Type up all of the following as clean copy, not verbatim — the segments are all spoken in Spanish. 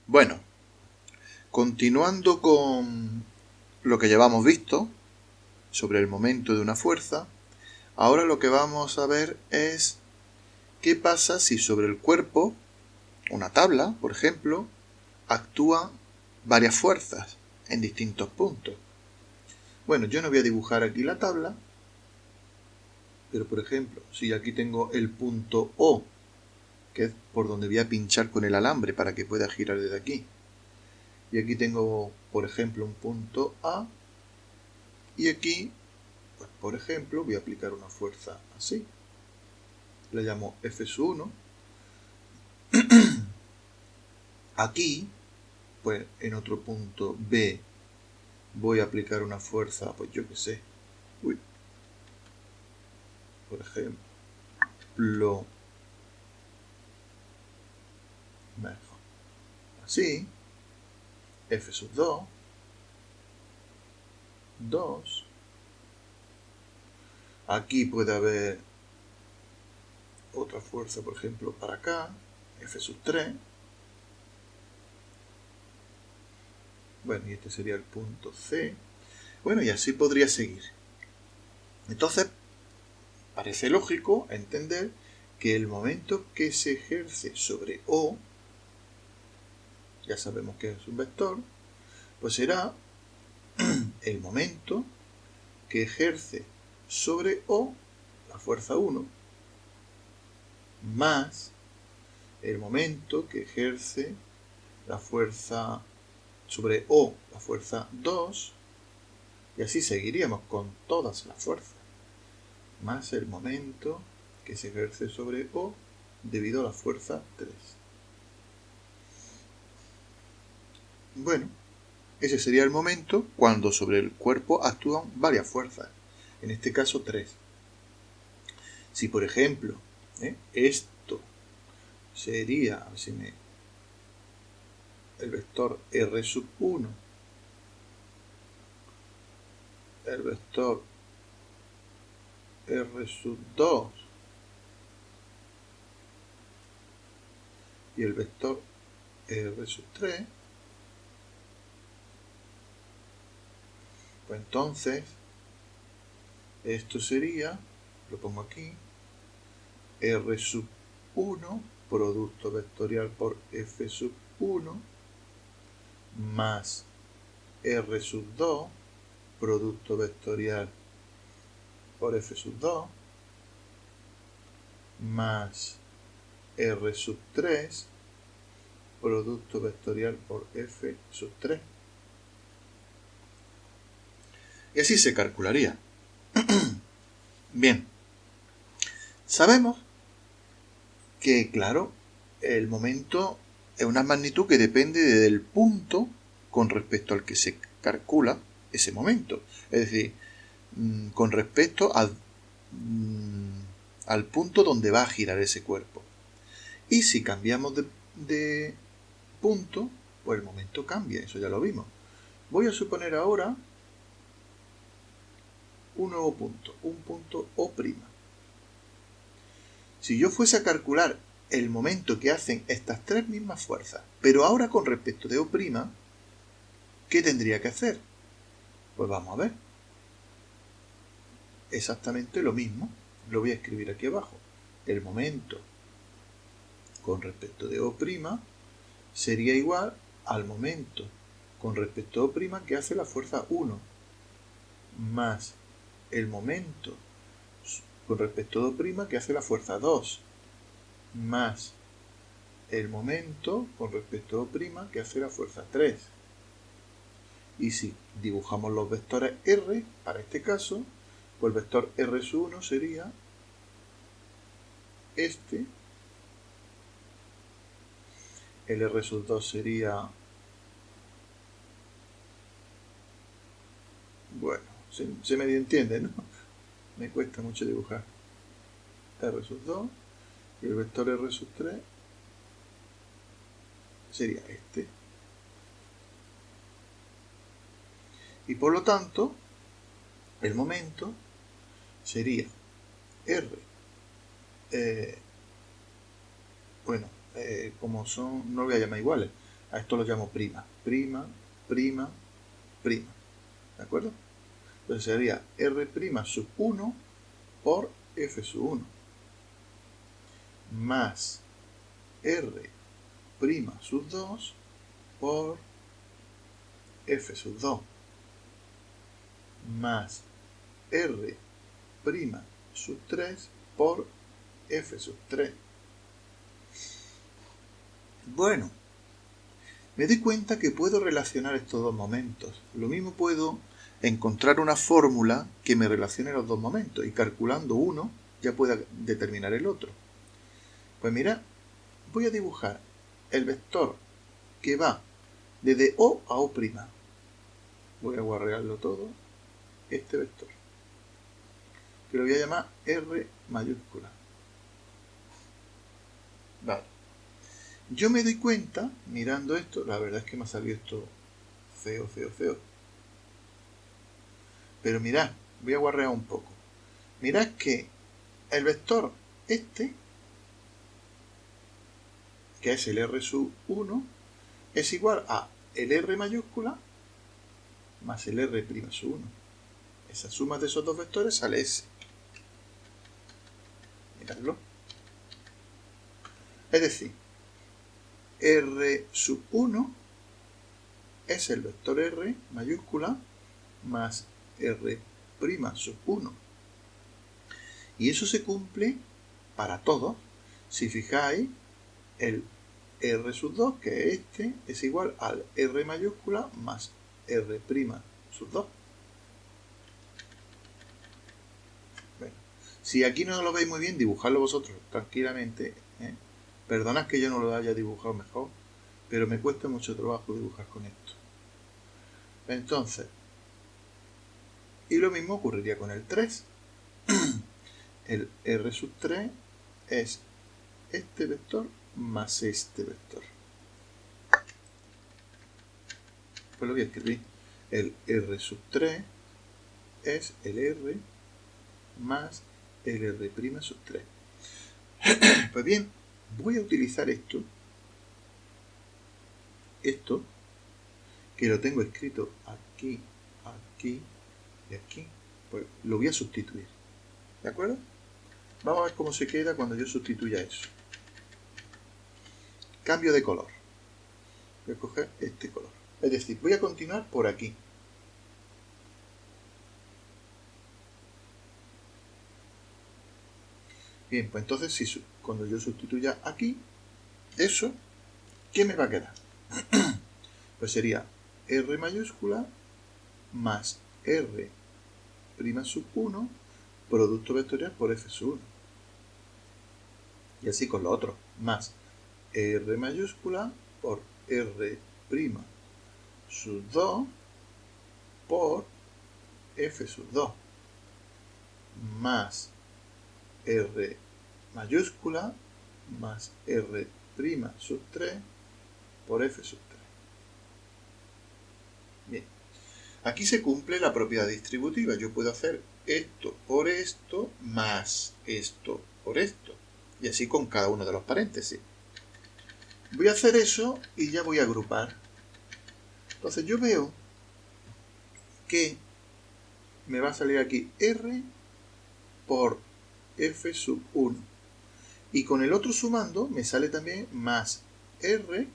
Bueno, continuando con lo que llevamos visto sobre el momento de una fuerza, ahora lo que vamos a ver es qué pasa si sobre el cuerpo, una tabla, por ejemplo, actúan varias fuerzas en distintos puntos. Bueno, yo no voy a dibujar aquí la tabla, pero por ejemplo, si aquí tengo el punto O, que es por donde voy a pinchar con el alambre para que pueda girar desde aquí, y aquí tengo, por ejemplo, un punto A, y aquí, pues por ejemplo, voy a aplicar una fuerza así. Le llamo F1. Aquí, pues en otro punto B, voy a aplicar una fuerza, pues yo qué sé. Uy. Por ejemplo, mejor. Así. F2. 2. Aquí puede haber otra fuerza, por ejemplo, para acá. F3. Bueno, y este sería el punto C. Bueno, y así podría seguir. Entonces, parece lógico entender que el momento que se ejerce sobre O, ya sabemos que es un vector, pues será el momento que ejerce sobre O la fuerza 1 más el momento que ejerce la fuerza sobre O la fuerza 2, y así seguiríamos con todas las fuerzas, más el momento que se ejerce sobre O debido a la fuerza 3. Bueno, ese sería el momento cuando sobre el cuerpo actúan varias fuerzas, en este caso 3. Si por ejemplo, esto sería, a ver si el vector R1, el vector R2 y el vector R3, pues entonces esto sería, lo pongo aquí, R1 producto vectorial por F1 más R2 producto vectorial por F2 más R3 producto vectorial por F3. Y así se calcularía. Bien, sabemos que, claro, el momento es una magnitud que depende del punto con respecto al que se calcula ese momento. Es decir, con respecto al punto donde va a girar ese cuerpo. Y si cambiamos de punto, pues el momento cambia, eso ya lo vimos. Voy a suponer ahora un nuevo punto, un punto O'. Si yo fuese a calcular el momento que hacen estas tres mismas fuerzas, pero ahora con respecto de O', ¿qué tendría que hacer? Pues vamos a ver. Exactamente lo mismo. Lo voy a escribir aquí abajo. El momento con respecto de O' sería igual al momento con respecto a O' que hace la fuerza 1 más el momento con respecto a O' que hace la fuerza 2 más el momento con respecto a O' que hace la fuerza 3. Y si dibujamos los vectores R para este caso, pues el vector R1 sería este, el R2 sería, bueno, se medio entiende, ¿no? Me cuesta mucho dibujar. R2 y el vector R3 sería este. Y por lo tanto, el momento sería R. Bueno, como son, no lo voy a llamar iguales. A esto lo llamo prima. Prima, prima, prima. ¿De acuerdo? Entonces sería R' sub 1 por F sub 1 más R' sub 2 por F sub 2 más R' sub 3 por F sub 3. Bueno, me doy cuenta que puedo relacionar estos dos momentos. Lo mismo puedo encontrar una fórmula que me relacione los dos momentos y calculando uno ya pueda determinar el otro. Pues mira, voy a dibujar el vector que va desde O a O'. Voy a guarrearlo todo, este vector, que lo voy a llamar R mayúscula. Vale. Yo me doy cuenta, mirando esto, la verdad es que me ha salido esto feo. Pero mirad, voy a guarrear un poco. Mirad que el vector este, que es el R sub 1, es igual a el R mayúscula más el R' sub 1. Esa suma de esos dos vectores sale S. Miradlo. Es decir, R sub 1 es el vector R mayúscula más R' sub 1. Y eso se cumple para todos. Si fijáis, el R sub 2, que es este, es igual al R mayúscula más R' sub 2. Bueno, si aquí no lo veis muy bien, dibujadlo vosotros tranquilamente. Perdonad que yo no lo haya dibujado mejor, pero me cuesta mucho trabajo dibujar con esto. Entonces, y lo mismo ocurriría con el 3. El R sub 3 es este vector más este vector. Pues lo voy a escribir. El R sub 3 es el R más el R' sub 3. Pues bien, voy a utilizar esto, que lo tengo escrito aquí, aquí y aquí, pues lo voy a sustituir. ¿De acuerdo? Vamos a ver cómo se queda cuando yo sustituya eso. Cambio de color. Voy a coger este color. Es decir, voy a continuar por aquí. Bien, pues entonces cuando yo sustituya aquí, eso, ¿qué me va a quedar? Pues sería R mayúscula más R' sub 1 producto vectorial por F sub 1. Y así con lo otro, más R mayúscula por R' sub 2 por F sub 2 más R mayúscula más R' sub 3 por F sub 3. Bien, aquí se cumple la propiedad distributiva. Yo puedo hacer esto por esto más esto por esto. Y así con cada uno de los paréntesis. Voy a hacer eso y ya voy a agrupar. Entonces yo veo que me va a salir aquí R por F sub 1. Y con el otro sumando me sale también más R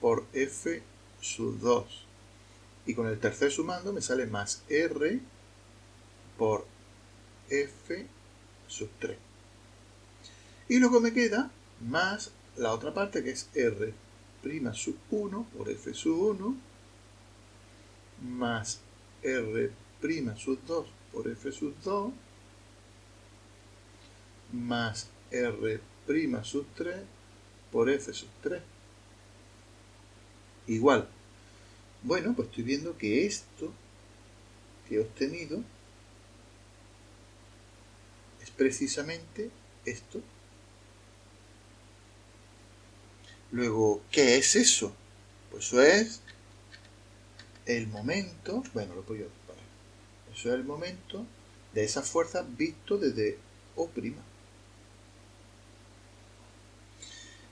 por F sub 2. Y con el tercer sumando me sale más R por F sub 3. Y luego me queda más la otra parte que es R' sub 1 por F sub 1 más R' sub 2 por F sub 2 más R' sub 3 por F sub 3. Igual. Bueno, pues estoy viendo que esto que he obtenido es precisamente esto. Luego, ¿qué es eso? Pues eso es el momento, bueno, lo voy a parar. Eso es el momento de esa fuerza visto desde O'.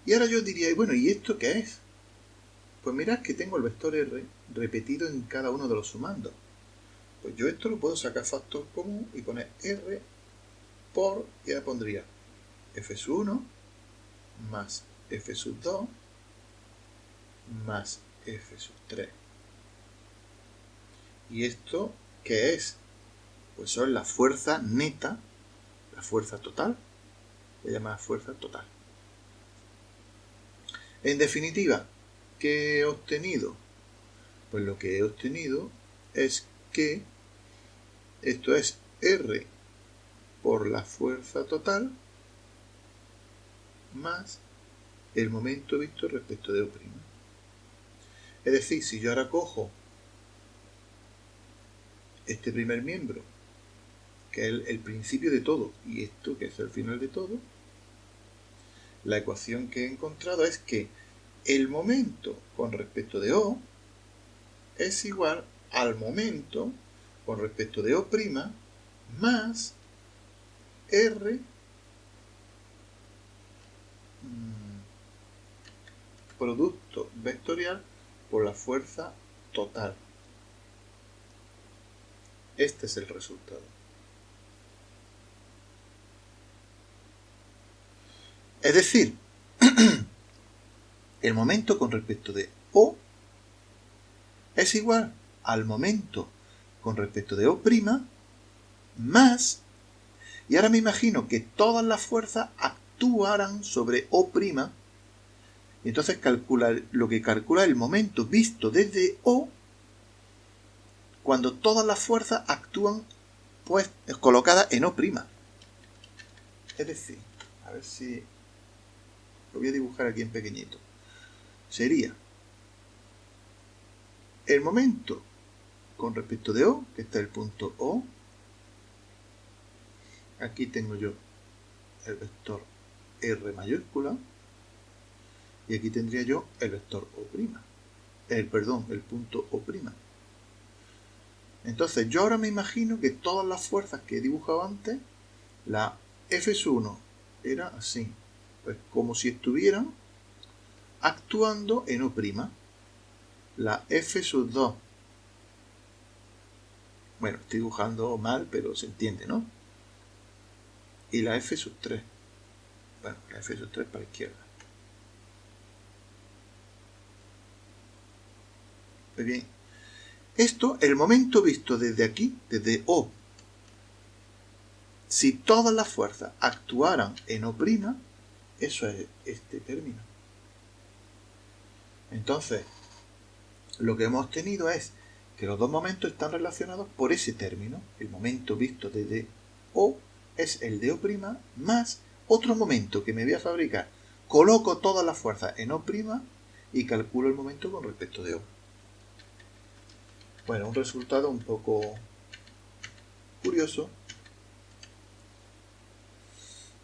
Y ahora yo diría, bueno, ¿y esto qué es? Pues mirad que tengo el vector R repetido en cada uno de los sumandos. Pues yo esto lo puedo sacar factor común y poner R por, y ahora pondría f sub 1 más f sub 2 más f sub 3. ¿Y esto qué es? Pues son la fuerza neta, la fuerza total, se llama fuerza total. En definitiva, ¿qué he obtenido? Pues lo que he obtenido es que esto es R por la fuerza total más el momento visto respecto de O'. Es decir, si yo ahora cojo este primer miembro, que es el principio de todo, y esto que es el final de todo, la ecuación que he encontrado es que el momento con respecto de O es igual al momento con respecto de O' más R producto vectorial por la fuerza total. Este es el resultado. Es decir, el momento con respecto de O es igual al momento con respecto de O' más, y ahora me imagino que todas las fuerzas actuaran sobre O', y entonces lo que calcula el momento visto desde O cuando todas las fuerzas actúan pues colocadas en O'. Es decir, a ver si lo voy a dibujar aquí en pequeñito. Sería el momento con respecto de O, que está el punto O. Aquí tengo yo el vector R mayúscula. Y aquí tendría yo el vector O'. El punto O'. Entonces yo ahora me imagino que todas las fuerzas que he dibujado antes, la F sub 1 era así. Pues como si estuvieran actuando en O'. La F sub 2. Bueno, estoy dibujando mal, pero se entiende, ¿no? Y la F sub 3. Bueno, la F sub 3 para la izquierda. Muy bien. Esto, el momento visto desde aquí, desde O. Si todas las fuerzas actuaran en O', eso es este término. Entonces, lo que hemos tenido es que los dos momentos están relacionados por ese término. El momento visto desde O es el de O' más otro momento que me voy a fabricar. Coloco todas las fuerzas en O' y calculo el momento con respecto de O. Bueno, un resultado un poco curioso,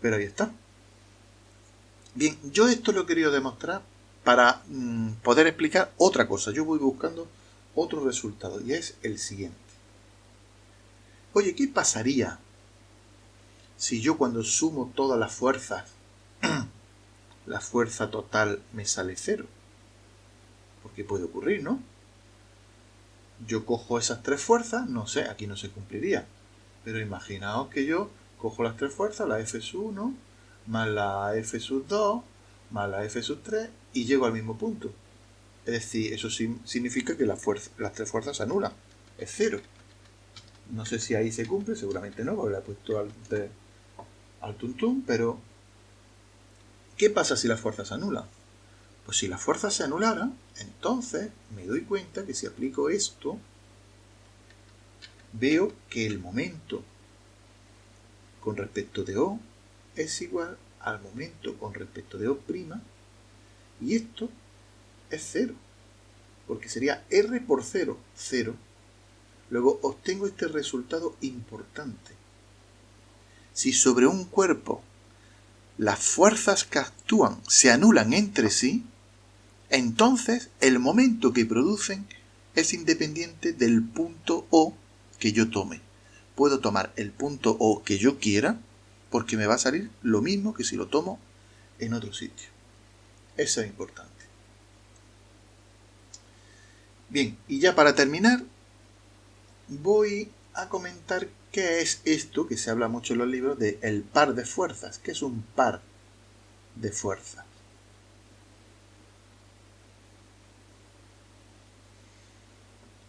pero ahí está. Bien, yo esto lo he querido demostrar para poder explicar otra cosa. Yo voy buscando otro resultado y es el siguiente. Oye, ¿qué pasaría si yo cuando sumo todas las fuerzas, la fuerza total me sale 0? Porque puede ocurrir, ¿no? Yo cojo esas tres fuerzas, no sé, aquí no se cumpliría. Pero imaginaos que yo cojo las tres fuerzas, la F sub 1, más la F sub 2, más la F sub 3, y llego al mismo punto. Es decir, eso significa que las tres fuerzas se anulan. Es 0. No sé si ahí se cumple, seguramente no, porque la he puesto al tuntún, pero ¿qué pasa si las fuerzas se anulan? Pues si las fuerzas se anularan, entonces me doy cuenta que si aplico esto, veo que el momento con respecto de O es igual al momento con respecto de O', y esto es 0, porque sería R por 0, 0. Luego obtengo este resultado importante. Si sobre un cuerpo las fuerzas que actúan se anulan entre sí, entonces el momento que producen es independiente del punto O que yo tome. Puedo tomar el punto O que yo quiera, porque me va a salir lo mismo que si lo tomo en otro sitio. Eso es importante. Bien, y ya para terminar, voy a comentar qué es esto que se habla mucho en los libros de el par de fuerzas. ¿Qué es un par de fuerzas?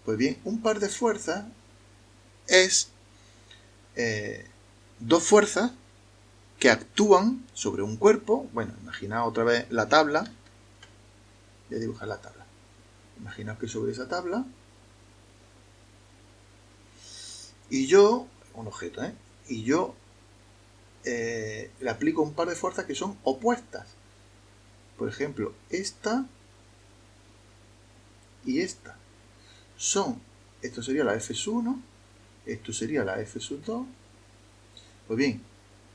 Pues bien, un par de fuerzas es dos fuerzas que actúan sobre un cuerpo. Bueno, imaginaos otra vez la tabla. Voy a dibujar la tabla. Imaginaos que sobre esa tabla y yo, un objeto, y yo le aplico un par de fuerzas que son opuestas. Por ejemplo, esta y esta. Esto sería la F1, esto sería la F2. Pues bien,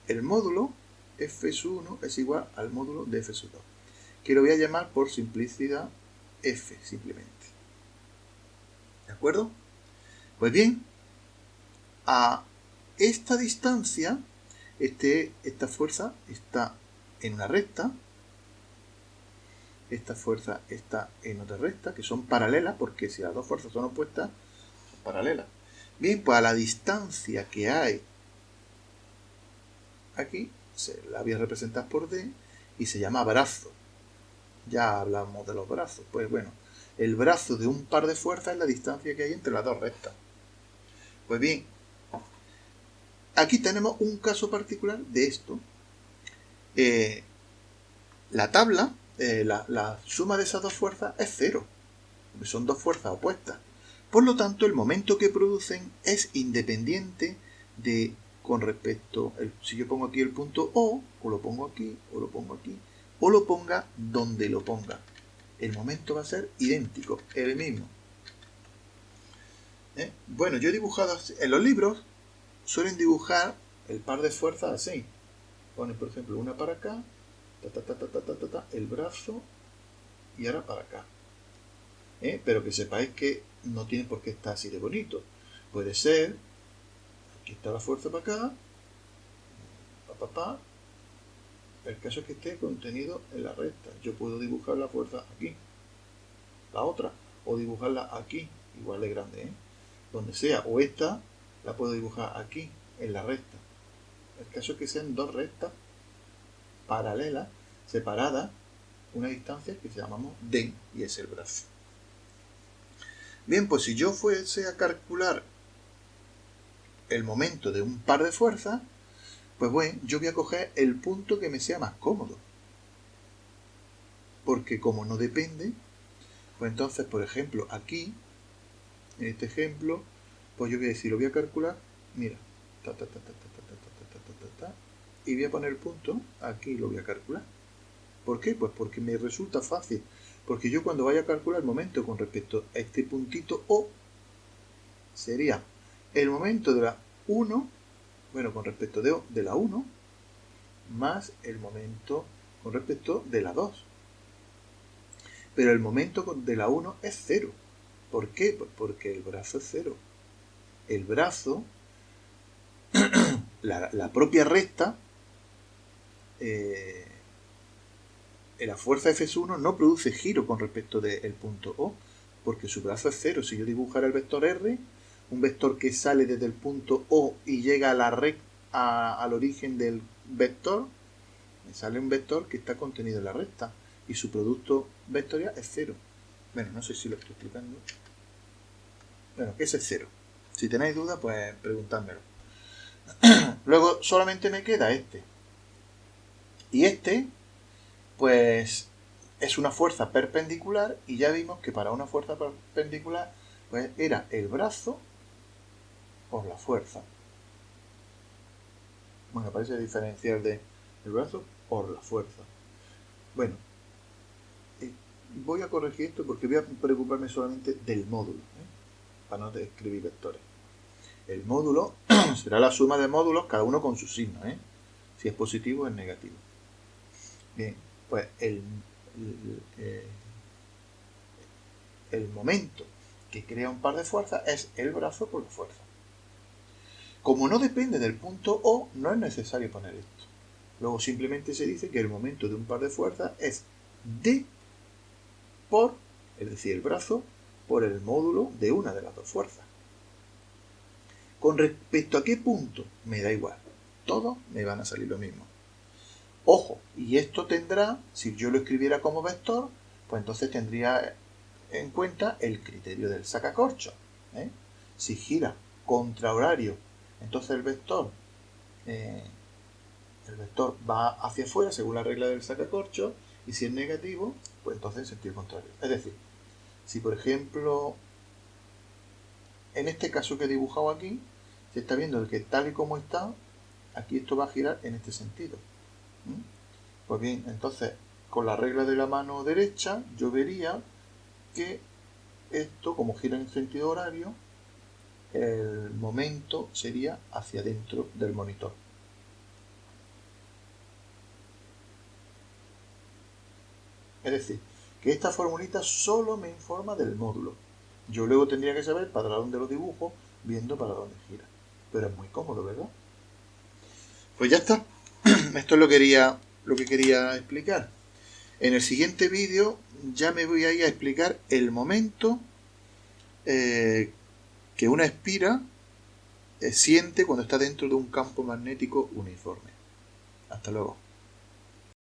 el módulo F1 es igual al módulo de F2, que lo voy a llamar por simplicidad F simplemente. ¿De acuerdo? Pues bien, a esta distancia, esta fuerza está en una recta, esta fuerza está en otra recta, que son paralelas, porque si las dos fuerzas son opuestas, son paralelas. Bien, pues a la distancia que hay aquí, la voy a representar por D y se llama brazo. Ya hablamos de los brazos. Pues bueno, el brazo de un par de fuerzas es la distancia que hay entre las dos rectas. Pues bien, aquí tenemos un caso particular de esto. La tabla, la suma de esas dos fuerzas es cero, porque son dos fuerzas opuestas. Por lo tanto, el momento que producen es independiente de con respecto, si yo pongo aquí el punto O lo pongo aquí, o lo pongo aquí, o lo ponga donde lo ponga. El momento va a ser idéntico, el mismo. Bueno, yo he dibujado en los libros, suelen dibujar el par de fuerzas así. Ponen, por ejemplo, una para acá, el brazo, y ahora para acá. Pero que sepáis que no tiene por qué estar así de bonito. Puede ser, aquí está la fuerza para acá, el caso es que esté contenido en la recta. Yo puedo dibujar la fuerza aquí, la otra, o dibujarla aquí, igual de grande, donde sea, o esta la puedo dibujar aquí, en la recta. El caso es que sean dos rectas paralelas, separadas, una distancia que llamamos D, y es el brazo. Bien, pues si yo fuese a calcular el momento de un par de fuerzas, pues bueno, yo voy a coger el punto que me sea más cómodo. Porque como no depende, pues entonces, por ejemplo, aquí, en este ejemplo, pues yo voy a decir, lo voy a calcular, mira, y voy a poner el punto, aquí lo voy a calcular. ¿Por qué? Pues porque me resulta fácil. Porque yo cuando vaya a calcular el momento con respecto a este puntito O, sería el momento de la 1, bueno, con respecto de la 1, más el momento con respecto de la 2. Pero el momento de la 1 es 0. ¿Por qué? Pues porque el brazo es 0. El brazo, la propia recta, la fuerza F1 no produce giro con respecto del punto O, porque su brazo es 0. Si yo dibujara el vector R, un vector que sale desde el punto O y llega a la recta, al origen del vector, me sale un vector que está contenido en la recta y su producto vectorial es 0. Bueno, no sé si lo estoy explicando. Bueno, que ese es 0. Si tenéis dudas, pues preguntádmelo. Luego solamente me queda este. Y este, pues, es una fuerza perpendicular, y ya vimos que para una fuerza perpendicular, pues era el brazo por la fuerza. Bueno, parece diferencial de el brazo por la fuerza. Bueno, voy a corregir esto porque voy a preocuparme solamente del módulo, para no escribir vectores. El módulo será la suma de módulos, cada uno con su signo, si es positivo o es negativo. Bien, pues el momento que crea un par de fuerzas es el brazo por la fuerza. Como no depende del punto O, no es necesario poner esto. Luego simplemente se dice que el momento de un par de fuerzas es D por, es decir, el brazo, por el módulo de una de las dos fuerzas. Con respecto a qué punto, me da igual. Todos me van a salir lo mismo. Ojo, y esto tendrá, si yo lo escribiera como vector, pues entonces tendría en cuenta el criterio del sacacorchos. Si gira contra horario, entonces el vector va hacia afuera según la regla del sacacorchos, y si es negativo, pues entonces en sentido contrario. Es decir, si por ejemplo, en este caso que he dibujado aquí, se está viendo que tal y como está, aquí esto va a girar en este sentido. Pues bien, entonces, con la regla de la mano derecha, yo vería que esto, como gira en sentido horario, el momento sería hacia dentro del monitor. Es decir, que esta formulita solo me informa del módulo. Yo luego tendría que saber para dónde lo dibujo, viendo para dónde gira. Pero es muy cómodo, ¿verdad? Pues ya está. Esto es lo que quería explicar. En el siguiente vídeo ya me voy a ir a explicar el momento que una espira siente cuando está dentro de un campo magnético uniforme. Hasta luego.